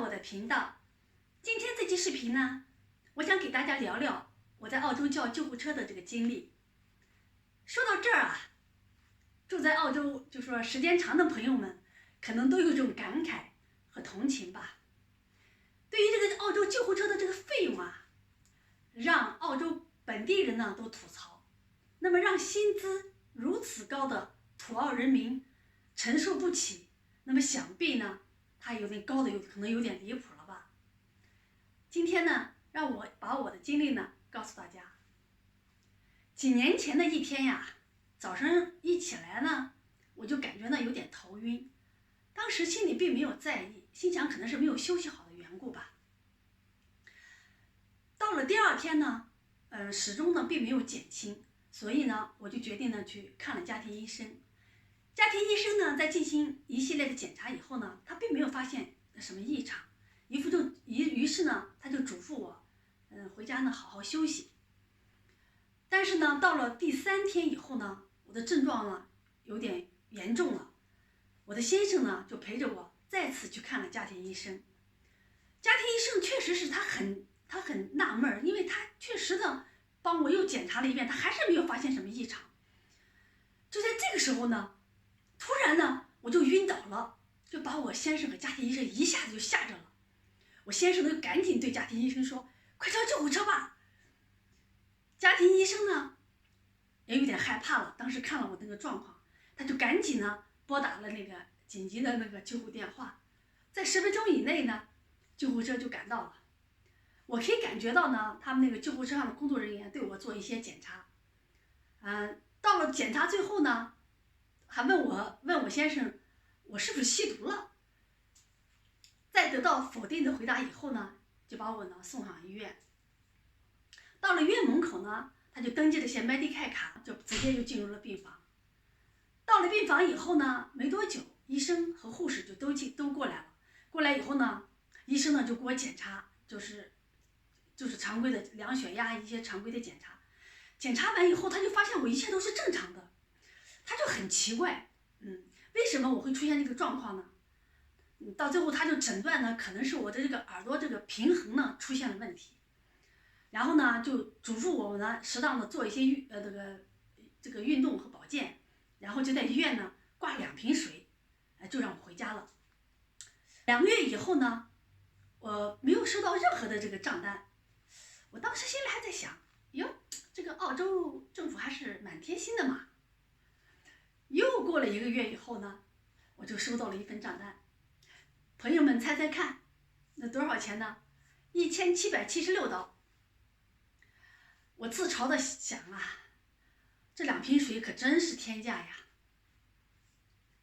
我的频道。今天这期视频呢，我想给大家聊聊我在澳洲叫救护车的这个经历。说到这儿啊，住在澳洲就说时间长的朋友们，可能都有一种感慨和同情吧。对于这个澳洲救护车的这个费用啊，让澳洲本地人呢都吐槽。那么让薪资如此高的土澳人民承受不起，那么想必呢，它有点高的可能有点离谱了吧。今天呢，让我把我的经历呢告诉大家。几年前的一天呀，早上一起来呢，我就感觉呢有点头晕，当时心里并没有在意，心想可能是没有休息好的缘故吧。到了第二天呢，始终呢并没有减轻，所以呢我就决定呢去看了家庭医生。家庭医生呢在进行一系列的检查以后呢，他并没有发现什么异常，于是呢他就嘱咐我，回家呢好好休息。但是呢到了第3天以后呢，我的症状呢有点严重了，我的先生呢就陪着我再次去看了家庭医生。家庭医生确实是他很纳闷，因为他确实呢帮我又检查了一遍，他还是没有发现什么异常。就在这个时候呢，突然呢我就晕倒了，就把我先生和家庭医生一下子就吓着了。我先生呢就赶紧对家庭医生说：“快叫救护车吧！”家庭医生呢也有点害怕了，当时看了我那个状况，他就赶紧呢拨打了那个紧急的那个救护电话，在10分钟以内呢，救护车就赶到了。我可以感觉到呢，他们那个救护车上的工作人员对我做一些检查，到了检查最后呢，还问我先生我是不是吸毒了。在得到否定的回答以后呢，就把我呢送上医院。到了医院门口呢，他就登记了些 Medicare 卡，就直接就进入了病房。到了病房以后呢，没多久，医生和护士就都过来了。过来以后呢，医生呢就给我检查，就是常规的量血压，一些常规的检查。检查完以后，他就发现我一切都是正常的，他就很奇怪，为什么我会出现这个状况呢？到最后他就诊断呢，可能是我的这个耳朵这个平衡呢出现了问题，然后呢就嘱咐我呢适当的做一些这个运动和保健，然后就在医院呢挂2瓶水，就让我回家了。2个月以后呢，我没有收到任何的这个账单，我当时心里还在想，哟，这个澳洲政府还是蛮贴心的嘛。又过了1个月以后呢，我就收到了一份账单。朋友们猜猜看，那多少钱呢？1776刀。我自嘲的想啊，这2瓶水可真是天价呀。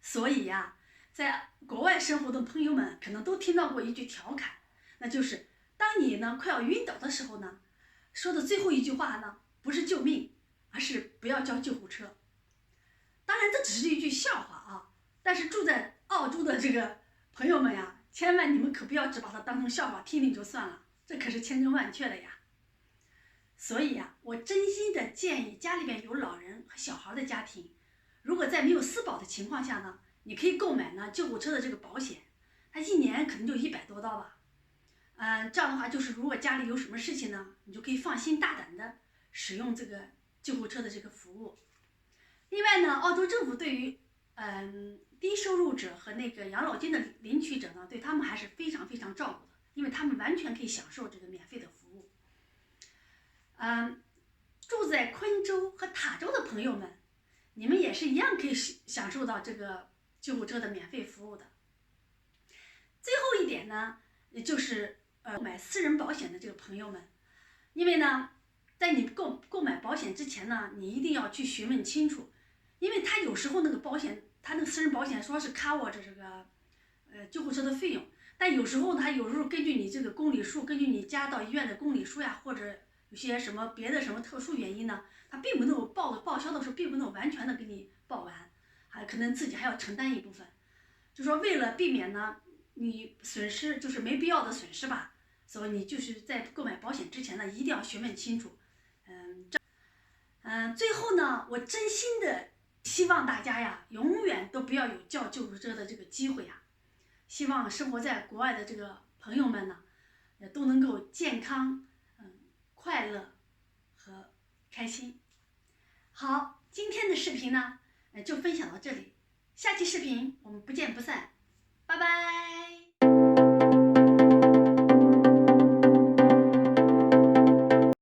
所以呀，在国外生活的朋友们可能都听到过一句调侃，那就是当你呢快要晕倒的时候呢，说的最后一句话呢，不是救命，而是不要叫救护车。当然这只是一句笑话啊，但是住在澳洲的这个朋友们呀，千万你们可不要只把它当成笑话听听就算了，这可是千真万确的呀。所以呀，我真心的建议家里边有老人和小孩的家庭，如果在没有私保的情况下呢，你可以购买呢救护车的这个保险，它1年可能就100多刀吧。这样的话就是如果家里有什么事情呢，你就可以放心大胆的使用这个救护车的这个服务。另外呢，澳洲政府对于低收入者和那个养老金的领取者呢，对他们还是非常非常照顾的，因为他们完全可以享受这个免费的服务。住在昆州和塔州的朋友们，你们也是一样可以享受到这个救护车的免费服务的。最后一点呢，也就是买私人保险的这个朋友们，因为呢，在你购买保险之前呢，你一定要去询问清楚，因为他有时候那个保险，他那个私人保险说是 cover 着这个救护车的费用，但有时候根据你这个公里数，根据你家到医院的公里数呀，或者有些什么别的什么特殊原因呢，他并不能够报销的时候并不能完全的给你报完，还可能自己还要承担一部分。就说为了避免呢你损失，就是没必要的损失吧，所以你就是在购买保险之前呢，一定要询问清楚。最后呢，我真心的希望大家呀，永远都不要有叫救护车的这个机会呀。希望生活在国外的这个朋友们呢，都能够健康、快乐和开心。好，今天的视频呢，就分享到这里，下期视频我们不见不散，拜拜。